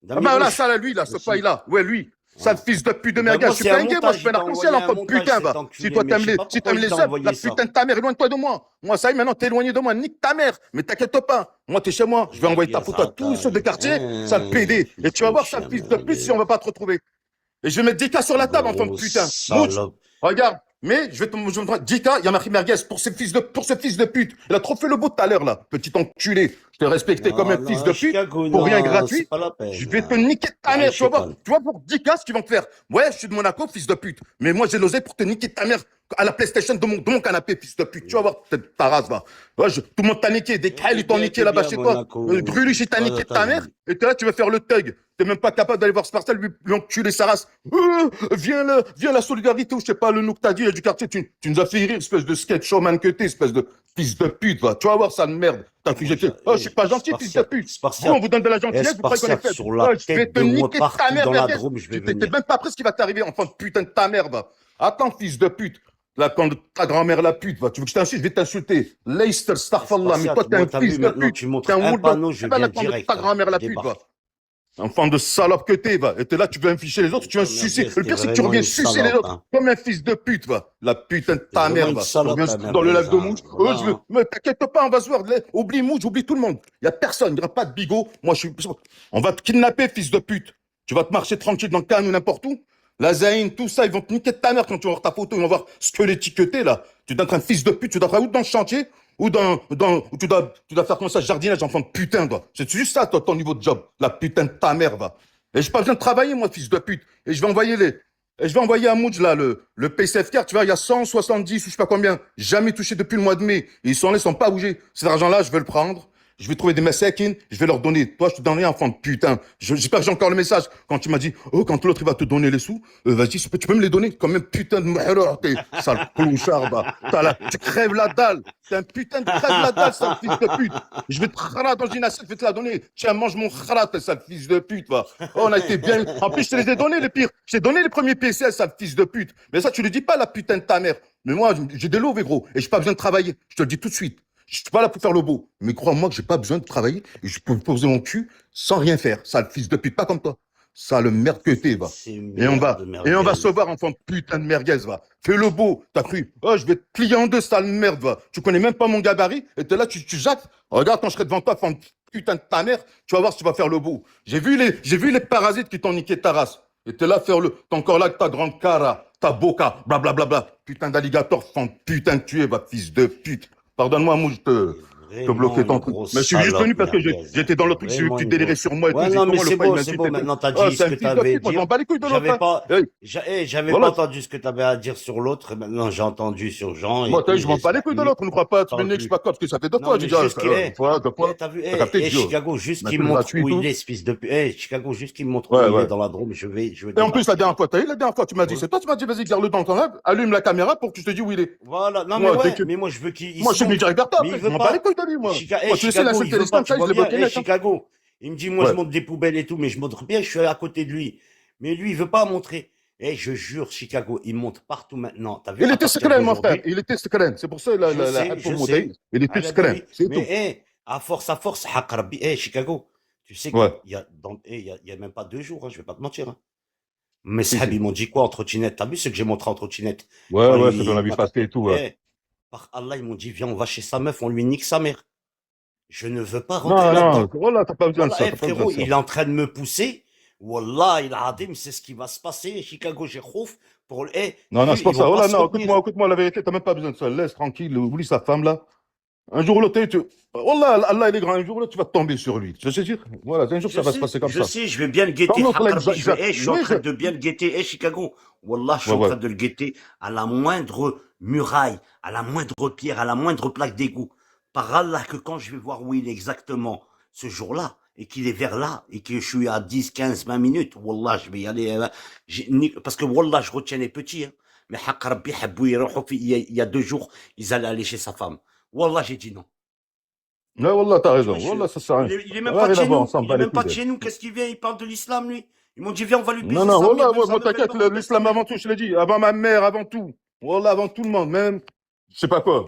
Ah bah là, ça, là, lui, là, ce paille-là. Ouais, lui. Sale fils de pute de merguez. Je suis pas un gay, moi, je fais l'arc-en-ciel, enfant de putain, va. Si toi t'aimes les hommes, la putain de ta mère, éloigne-toi de moi. Moi, ça y est, maintenant, t'es éloigné de moi. Nique ta mère. Mais t'inquiète pas. Moi, t'es chez moi. Je vais envoyer ta photo à tous ceux de quartier, sale PD. Et tu vas voir, sale fils de pute, si on va pas te retrouver. Et je vais mettre 10K sur la table, enfant de putain. Mouch, regarde. Mais je vais te montrer 10K, il y a marqué merguez pour ce fils de pute. Il a trop fait le beau tout à l'heure, là. Petit enculé. Je t'ai respecté comme un fils de pute. Pour rien gratuit. Je vais te niquer ta mère, tu vas voir. Tu vois, pour 10K, ce qu'ils vont te faire. Ouais, je suis de Monaco, fils de pute. Mais moi, j'ai l'osé pour te niquer ta mère à la PlayStation de mon canapé, fils de pute. Tu vas voir, ta race, va. Ouais, tout le monde t'a niqué. Des Kyle, ils t'ont niqué là-bas chez toi. Grulich, il t'a niqué ta mère. Et là, tu vas faire le thug. T'es même pas capable d'aller voir Spartiate, lui enculer sa race. Viens la solidarité, ou je sais pas, le nom que t'as dit, du quartier, tu nous as fait rire, espèce de sketch showman que t'es, espèce de fils de pute, va. Tu vas voir, ça de merde. T'as cru que j'étais, oh, je suis pas gentil, fils de pute. Vous, on vous donne de la gentillesse, vous croyez qu'on est fait. Je vais te niquer ta mère, t'es même pas prêt ce qui va t'arriver, enfant de putain de ta mère, va. Attends, fils de pute. Là, quand ta grand-mère la pute, va. Tu veux que je t'insulte, je vais t'insulter. Leicester, Starfallah, mais toi, t'es un fils de pute. T'es un panneau, je viens direct. Ta grand-mère la pute, va. Enfant de salope que t'es, va. Et t'es là, tu veux afficher les autres, tu veux sucer. Le pire, c'est que tu reviens sucer les autres. Comme un fils de pute, va. La putain de ta mère, va. Tu reviens dans le live de Mouch. Mais t'inquiète pas, on va se voir. Oublie Mouch, oublie tout le monde. Y a personne, y aura pas de bigot. Moi, on va te kidnapper, fils de pute. Tu vas te marcher tranquille dans le Cannes ou n'importe où. La Zayn, tout ça, ils vont te niquer de ta mère quand tu vas voir ta photo. Ils vont voir ce que l'étiqueté, là. Tu dois être un fils de pute. Tu dois être où dans le chantier? Ou où tu dois faire comme ça, jardinage, enfant de putain, toi. C'est juste ça, toi, ton niveau de job. La putain de ta mère, va. Et j'ai pas besoin de travailler, moi, fils de pute. Et je vais envoyer à Mouj, là, le PCF card, tu vois, il y a 170 ou je sais pas combien. Jamais touché depuis le mois de mai. Et ils sont là, ils sont pas bougés. Cet argent-là, je vais le prendre. Je vais trouver des massakines, je vais leur donner. Toi, je te donne rien, enfant de putain. J'espère que j'ai encore le message. Quand tu m'as dit, oh, quand l'autre, il va te donner les sous, vas-y, tu peux me les donner. Comme un putain de merde, t'es sale clochard, bah. Tu crèves la dalle. T'es un putain de crève la dalle, sale fils de pute. Je vais te khara dans une assiette, je vais te la donner. Tiens, mange mon khara, t'es sale fils de pute, va. Oh, on a été bien. En plus, je te les ai donnés, les pires. Je t'ai donné les premiers PCS, sale fils de pute. Mais ça, tu le dis pas, la putain de ta mère. Mais moi, j'ai des lots, gros. Et j'ai pas besoin de travailler. Je te le dis tout de suite. Je suis pas là pour faire le beau. Mais crois-moi que j'ai pas besoin de travailler et je peux poser mon cul sans rien faire. Sale fils de pute, pas comme toi. Sale merde que t'es, va. Et on va se voir, enfant de putain de merguez, va. Fais le beau. T'as cru. Oh, je vais te plier en deux, sale merde, va. Tu connais même pas mon gabarit et t'es là, tu jacques. Regarde quand je serai devant toi, enfant de putain de ta mère, tu vas voir si tu vas faire le beau. J'ai vu les parasites qui t'ont niqué ta race. Et t'es là faire le, t'es encore là avec ta grande cara, ta boca, blablabla. Putain d'alligator, enfant de putain de tuer, va, fils de pute. Pardonne-moi, moi, je te bloquer ton truc. Mais je suis juste venu parce que j'étais dans le truc, j'ai vu que tu délirais sur moi et tout. Non, mais c'est bon, maintenant t'as dit ce que t'avais dit. Moi, je m'en bats les couilles de l'autre. J'avais pas entendu ce que t'avais à dire sur l'autre, maintenant j'ai entendu sur Jean. Moi, je m'en bats les couilles de l'autre, ne crois pas, tu me niques, je sais pas quoi, parce que ça fait deux fois, t'as vu, Chicago, juste qu'il me montre où il est, ce fils de pute. Chicago, juste qu'il me montre où il est dans la Drôme, je vais. Et en plus, la dernière fois, tu m'as dit, c'est toi, tu m'as dit, vas-y, garde-le dans ton rêve, allume la caméra pour que je te dise où il est. Voilà, non, mais ouais, mais moi, je veux qu'il. Moi, je suis venu direct vers toi, je m'en bats les couilles de lui, moi. Chicago, il me dit, moi, je montre des poubelles et tout, mais je montre bien, je suis à côté de lui. Mais lui, il veut pas montrer. Et je jure, Chicago, il monte partout maintenant. T'as vu, il était secret, mon frère. Il était secret. C'est pour ça, il était secret. C'est tout. Mais, à force, Hakrabi, Chicago, tu sais qu'il y a même pas 2 jours, je vais pas te mentir. Mais Sahabi, ils m'ont dit quoi en trottinette? T'as vu ce que j'ai montré en trottinette? Ouais, c'est qu'on a vu passer et tout. Par Allah, ils m'ont dit, viens, on va chez sa meuf, on lui nique sa mère. Je ne veux pas rentrer là-dedans. Voilà, t'as pas besoin de ça. Frérot, il est en train de me pousser. Wallah, il a dit, c'est ce qui va se passer. Chicago, j'ai khouf pour le. Non, c'est pour ça. Voilà, non, écoute-moi, la vérité, t'as même pas besoin de ça. Laisse tranquille, oublie sa femme là. Un jour ou l'autre, Wallah, Allah, il est grand. Un jour ou l'autre, tu vas tomber sur lui. Tu sais dire? Voilà, un jour, ça va se passer comme je ça. sais, je vais bien le guetter. Comme l'autre, là, Je suis en train de bien le guetter. Chicago. Wallah, je suis en train de le guetter à la moindre muraille, à la moindre pierre, à la moindre plaque d'égout. Par Allah, que quand je vais voir où il est exactement ce jour-là, et qu'il est vers là, et que je suis à 10, 15, 20 minutes, Wallah, je vais y aller. Parce que Wallah, je retiens les petits. Hein. Mais haq Rabbi, il y a 2 jours, ils allaient aller chez sa femme. Wallah, j'ai dit non. Ouais, Wallah, t'as raison. Wallah, ça sert à rien. Il est même pas de chez nous. Il est même pas de chez nous. Qu'est-ce qu'il vient? Il parle de l'islam, lui. Ils m'ont dit, viens, on va lui baiser. Non, Wallah, moi, t'inquiète, l'islam avant tout, je l'ai dit. Avant ma mère, avant tout. Wallah, avant tout le monde, même. Je sais pas quoi.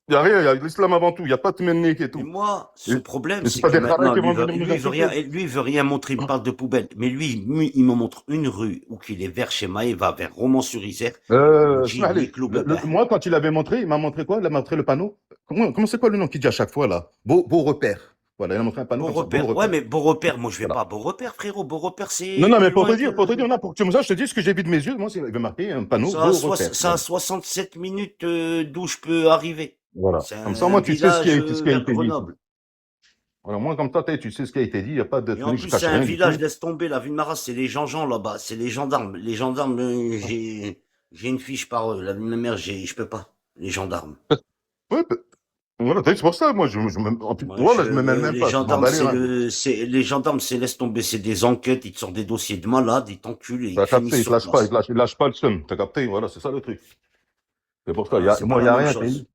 Il n'y a rien, il y a l'islam avant tout. Il n'y a pas de mennik et tout. Mais moi, ce problème, c'est pas que des maintenant, qui vont lui, il veut rien montrer. Il parle de poubelle. Mais lui, il me montre une rue où qu'il est vers chez Maëva, vers Romans-sur-Isère. Moi, quand il avait montré, il m'a montré quoi? Il a montré le panneau. Comment c'est quoi le nom qu'il dit à chaque fois, là? Beau repère. Voilà, il a montré un panneau. Beau repère. Ouais, mais beau repère, moi, je vais pas. Beau repère, frérot. Beau repère, c'est. Non, mais pour te dire, pour que tu me saches, je te dis ce que j'ai vu de mes yeux. Moi, il avait marqué un panneau. Ça a 67 minutes d'où je peux arriver. Voilà. Comme ça, moi, tu sais ce qui a été dit. Voilà, moi, comme ça, tu sais ce qui a été dit. Il n'y a pas de. Et en plus, c'est un village, laisse tomber. La ville de Maras, c'est les gens là-bas. C'est les gendarmes. Les gendarmes, j'ai une fiche par eux. La ville de ma mère, je peux pas. Les gendarmes. Oui, voilà, c'est pour ça, moi, je me mêle même pas. Les gendarmes, c'est laisse tomber, c'est des enquêtes, ils te sortent des dossiers de malades, ils t'enculent. T'as capté, ils te lâchent pas le seum, t'as capté, voilà, c'est ça le truc. C'est pour ça, moi, il n'y a rien. C'est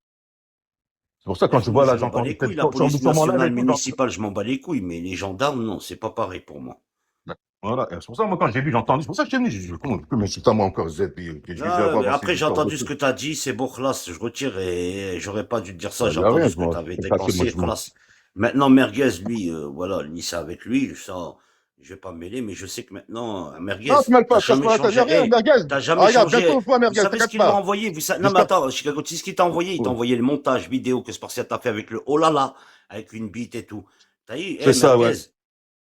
pour ça, quand je vois là, j'entends les couilles, la police nationale municipale, je m'en bats les couilles, mais les gendarmes, non, c'est pas pareil pour moi. Voilà, c'est pour ça, moi, quand j'ai vu, j'ai entendu, c'est pour ça que je t'ai dit, comment tu peux m'insulter à moi encore, Z, après, j'ai entendu ce que t'as dit, c'est bon, classe, je retire, et j'aurais pas dû te dire ça, j'ai entendu ce que t'avais déclenché, classe. Maintenant, Merguez, lui, voilà, lui, c'est avec lui, ça, je vais pas me mêler, mais je sais que maintenant, Merguez. Non, tu mêles pas, t'as jamais changé. Vous savez ce qu'il m'a envoyé, non, mais attends, Chicago, tu sais ce qu'il t'a envoyé? Il t'a envoyé le montage vidéo que Spartiate a fait avec le oh là là, avec une bite et tout. T'as dit, c'est ça, ouais.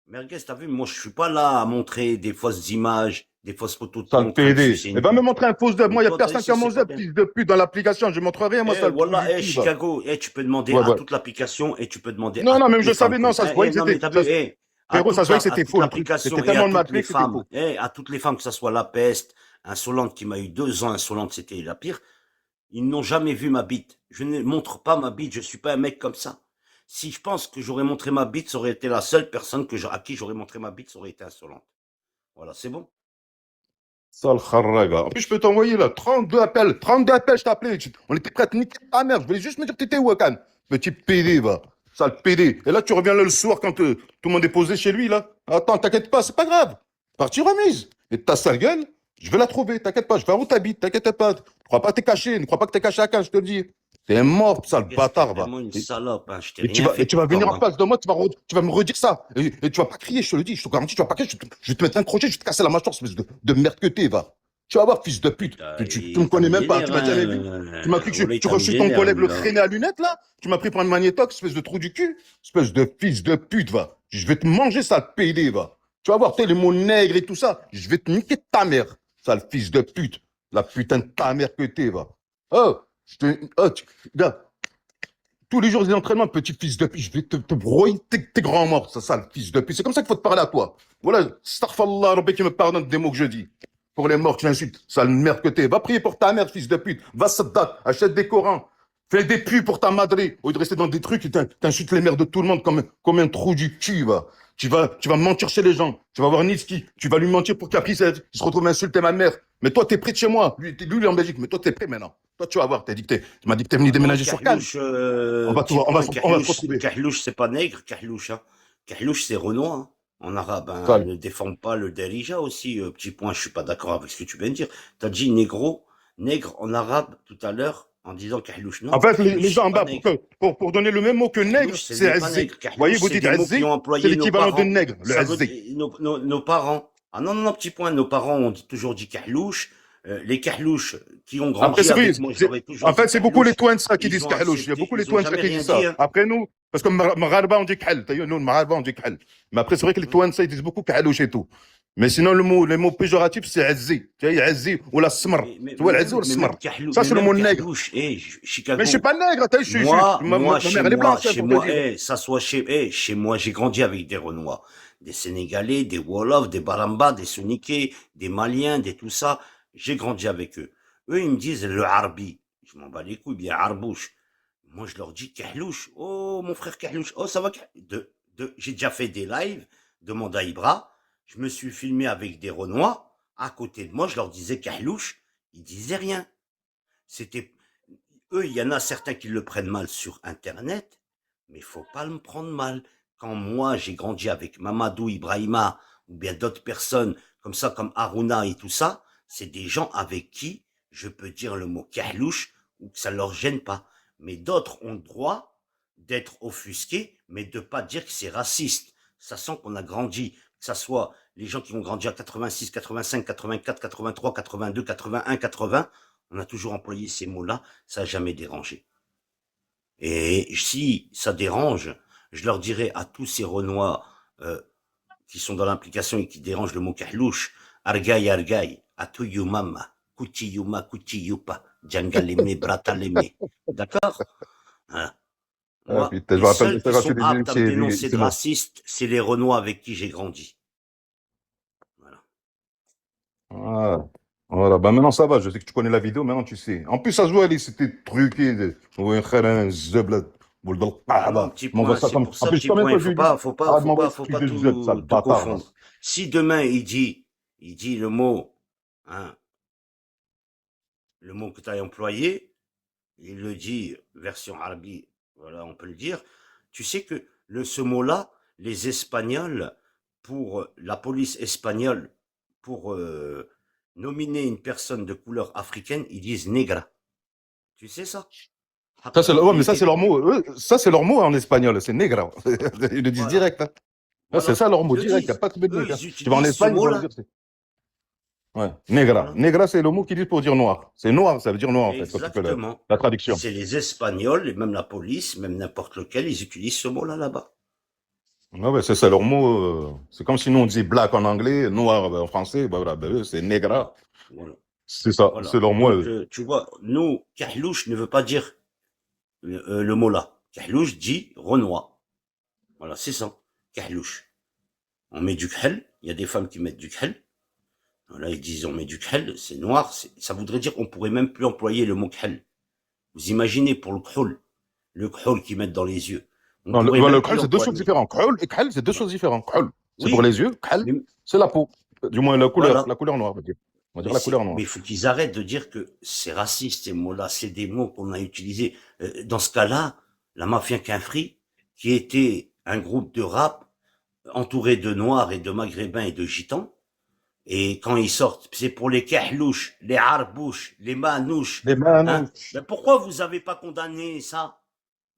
Merguez, t'as vu, moi, je suis pas là à montrer des fausses images, des fausses photos de ça me fait aider. Mais va me montrer un faux zeb. Moi, il n'y a personne qui a mon zeb, fils de pute, dans l'application. Je ne montre rien, moi, ça. Voilà, Chicago, tu peux demander à toute l'application et tu peux demander. Non, même je savais, non, ça se voyait que c'était. Frérot, ça se voyait que c'était faux. C'était tellement de matrix que c'était faux. À toutes les femmes, que ce soit la peste, insolente qui m'a eu 2 ans, insolente, c'était la pire. Ils n'ont jamais vu ma bite. Je ne montre pas ma bite. Je suis pas un mec comme ça. Si je pense que j'aurais montré ma bite, ça aurait été la seule personne à qui j'aurais montré ma bite, ça aurait été insolente. Voilà, c'est bon. Sale kharraga. En plus, je peux t'envoyer là 32 appels. 32 appels, je t'appelais. On était prêts à te niquer ta mère. Je voulais juste me dire que t'étais Wakan. Petit PD, va. Sale PD. Et là, tu reviens là le soir quand tout le monde est posé chez lui, là. Attends, t'inquiète pas, c'est pas grave. Partie remise. Et ta sale gueule, je vais la trouver. T'inquiète pas, je vais où t'habites. T'inquiète pas. Ne crois pas que t'es caché. Ne crois pas que t'es caché à Cannes, je te le dis. T'es mort, sale bâtard, va. Une salope, hein. Et tu vas venir en face de moi, tu vas me redire ça. Et tu vas pas crier, je te le dis, je te garantis, tu vas pas crier, je vais te mettre un crochet, je vais te casser la mâchoire, espèce de merde que t'es, va. Tu vas voir, fils de pute. Tu me connais même pas, tu m'as jamais vu. Tu m'as cru que tu reçus ton collègue le traîner à lunettes, là. Tu m'as pris pour un magnétox, espèce de trou du cul. Espèce de fils de pute, va. Je vais te manger, sale PD, va. Tu vas voir, les mots nègres et tout ça. Je vais te niquer ta mère, sale fils de pute. La putain de ta mère que t'es, va. Regarde. Tous les jours des entraînements, petit fils de pute, je vais te broyer tes grands morts, ça sale fils de pute. C'est comme ça qu'il faut te parler à toi. Voilà, astaghfirullah, Rabbi qui me pardonne des mots que je dis. Pour les morts, tu insultes, sale merde que t'es. Va prier pour ta mère, fils de pute. Va Sadat, achète des Corans. Fais des pubs pour ta madré. Au lieu de rester dans des trucs, t'insultes les mères de tout le monde comme un trou du cul, va. Tu vas mentir chez les gens. Tu vas voir Niski. Tu vas lui mentir pour qu'après, il se retrouve à insulter ma mère. Mais toi, t'es près de chez moi. Lui, il est en Belgique. Mais toi, t'es prêt maintenant. Toi, tu vas voir. Tu m'as dit que t'es venu déménager sur Cannes. On va se retrouver. Kahlouche, c'est pas nègre, Kahlouche. Hein. Kahlouche, c'est Renoir. Hein. En arabe, hein. Ne déforme pas le Darija aussi. Petit point, je suis pas d'accord avec ce que tu viens de dire. T'as dit négro, nègre en arabe tout à l'heure. En disant Kahlouche, non. En fait, les gens en bas, pour donner le même mot que nègre, c'est Azzi. Vous voyez, vous dites Azzi, c'est l'équivalent de nègre, le Azzi. Nos parents, non, petit point, nos parents ont toujours dit Kahlouche. Les Kahlouches qui ont grandi avec moi, en fait, c'est beaucoup les Touansa qui disent Kahlouche. Il y a beaucoup les Touansa qui disent ça. Après nous, parce que Mararba, on dit Kahl. Nous, Mararba, on dit Kahl. Mais après, c'est vrai que les Touansa, ils disent beaucoup Kahlouche et tout. Mais sinon, les mots péjoratifs, c'est azzi. Tu vois, azzi ou la smar. Tu vois, l'azzi ou le smar. Ça, c'est le mot nègre. Mais je suis pas nègre, je suis moi, ma mère, elle est blanche. Chez moi, ça soit chez moi, j'ai grandi avec des Renois. Des Sénégalais, des Wolofs, des Baramba, des Souniké, des Maliens, des tout ça. J'ai grandi avec eux. Eux, ils me disent le Arbi. Je m'en bats les couilles, bien Arbouche. Moi, je leur dis Kahlouche. Oh, mon frère Kahlouche. Oh, ça va. J'ai déjà fait des lives de Manda Ibra. Je me suis filmé avec des Renois. À côté de moi, je leur disais Kahlouche. Ils disaient rien. C'était, eux, il y en a certains qui le prennent mal sur Internet, mais il faut pas me prendre mal. Quand moi, j'ai grandi avec Mamadou Ibrahima, ou bien d'autres personnes, comme ça, comme Aruna et tout ça, c'est des gens avec qui je peux dire le mot kahlouche, ou que ça leur gêne pas. Mais d'autres ont le droit d'être offusqués, mais de pas dire que c'est raciste. Ça sent qu'on a grandi, que ça soit les gens qui ont grandi à 86, 85, 84, 83, 82, 81, 80, on a toujours employé ces mots-là, ça n'a jamais dérangé. Et si ça dérange, je leur dirais à tous ces Renois qui sont dans l'implication et qui dérangent le mot kahlouche, argaï, argaï, atuyu mama, kutiyuma, kutiyupa, djangaleme, brataleme. D'accord hein. Moi, les seuls qui sont aptes à me dénoncer de racistes, c'est les Renois avec qui j'ai grandi. Voilà. Ah. Voilà, bah maintenant ça va, je sais que tu connais la vidéo, maintenant tu sais. En plus, ça se voit, c'était truqué. Petit point, c'est pour ça, petit point, faut pas tout confondre. Si demain il dit le mot, hein, le mot que tu as employé, il le dit version arabe, voilà, on peut le dire. Tu sais que ce mot-là, les Espagnols, pour la police espagnole, pour nominer une personne de couleur africaine, ils disent negra. Tu sais ça? Ça, c'est mais ça, c'est leur mot. Ça, c'est leur mot en espagnol. C'est negra. Ils le disent direct. Hein. Voilà. C'est ça leur mot direct. Il n'y a pas de negra. Tu vas en Espagne, ils vont dire. Ouais. Negra. Voilà. Negra, c'est le mot qu'ils disent pour dire noir. C'est noir, ça veut dire noir, en fait. Exactement. La traduction. C'est les Espagnols, et même la police, même n'importe lequel, ils utilisent ce mot-là là-bas. Ah ouais, c'est ça leur mot. C'est comme si nous on disait black en anglais, noir en français. Bah voilà, bah, c'est negra. Voilà. C'est ça, voilà. C'est leur mot. Donc, tu vois, nous, kahlouche ne veut pas dire le mot là. Kahlouche dit Renoir. Voilà, c'est ça. Kahlouche. On met du khel. Il y a des femmes qui mettent du khel. Voilà, ils disent on met du khel, c'est noir. Ça voudrait dire qu'on pourrait même plus employer le mot khel. Vous imaginez pour le khol qu'ils mettent dans les yeux. Non, le khol, c'est deux choses différentes. Khol et khel, c'est deux choses différentes. Khol, c'est pour les yeux. Khel, c'est la peau. Du moins, la couleur noire, on va dire. On va dire la couleur noire. Mais il faut qu'ils arrêtent de dire que c'est raciste, ces mots-là. C'est des mots qu'on a utilisés. Dans ce cas-là, la Mafia Quinfri, qui était un groupe de rap entouré de Noirs et de Maghrébins et de Gitans, et quand ils sortent, c'est pour les kahlouches, les harbouches, les manouches. Les manouches. Hein, ben pourquoi vous avez pas condamné ça?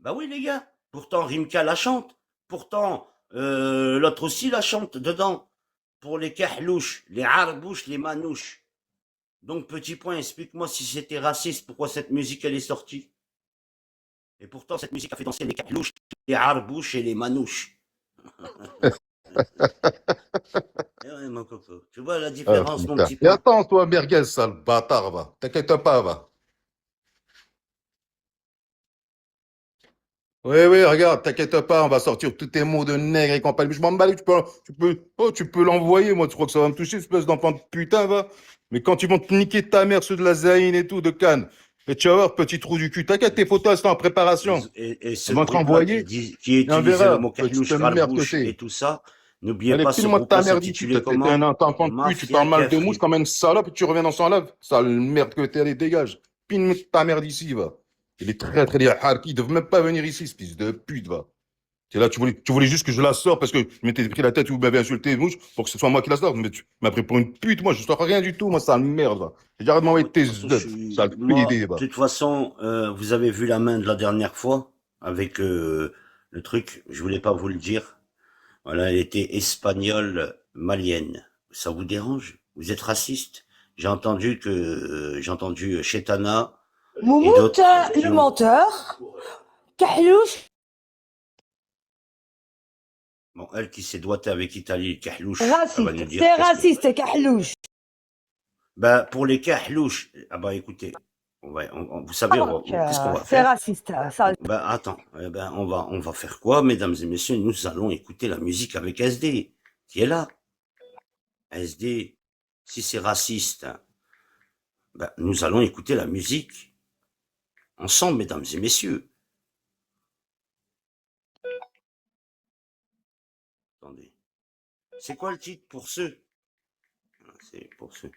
Ben oui, les gars. Pourtant, Rimka la chante. Pourtant, l'autre aussi la chante dedans. Pour les kahlouches, les harbouches, les manouches. Donc, petit point, explique-moi si c'était raciste, pourquoi cette musique, elle est sortie. Et pourtant, cette musique a fait danser les kahlouches, les harbouches et les manouches. Ouais, mon coco. Tu vois la différence, mon petit point. Et attends, toi, merguez, sale bâtard, va. T'inquiète pas, va. Oui, regarde, t'inquiète pas, on va sortir tous tes mots de nègre et compagnie. Je m'en bats, tu peux l'envoyer, moi, tu crois que ça va me toucher, espèce d'enfant de putain, va. Mais quand ils vont te niquer ta mère, ceux de la Zaïne et tout, de Cannes, et tu vas voir, petit trou du cul, t'inquiète, tes photos, elles sont en préparation. Et ils vont te renvoyer. Qui utilise le mot carlouche, carbouche et tout ça, n'oubliez pas ce groupe, c'est titulé comment? T'es un enfant de pute, tu parles mal de mouche comme une salope, et tu reviens dans son lave. Sale merde que t'es, allez, dégage. Pine ta merde ici, va. Et les traîtres et les harkis, ils ne doivent même pas venir ici, ce fils de pute, va. T'es là, tu voulais juste que je la sorte parce que je m'étais pris la tête ou vous m'avez insulté, mouche, pour que ce soit moi qui la sorte. Mais tu m'as pris pour une pute, moi, je sors rien du tout, moi, sale merde, va. J'ai arrêté de m'envoyer tes œufs, sale idée, va. De toute façon, vous avez vu la main de la dernière fois, avec le truc, je voulais pas vous le dire. Voilà, elle était espagnole, malienne. Ça vous dérange? Vous êtes raciste? J'ai entendu Chetana. Moumout, le menteur. Kahlouche. Bon, elle qui s'est doigtée avec Italie, Kahlouche, Raciste, c'est raciste, Kahlouche. Ben, pour les Kahlouches, ah bah écoutez, vous savez, qu'est-ce qu'on va C'est faire? raciste, ça. Ben, attends, ben, on va faire quoi, mesdames et messieurs? Nous allons écouter la musique avec SD, qui est là. SD, si c'est raciste, ben, nous allons écouter la musique ensemble, mesdames et messieurs. Attendez. C'est quoi le titre pour ceux? C'est pour ceux.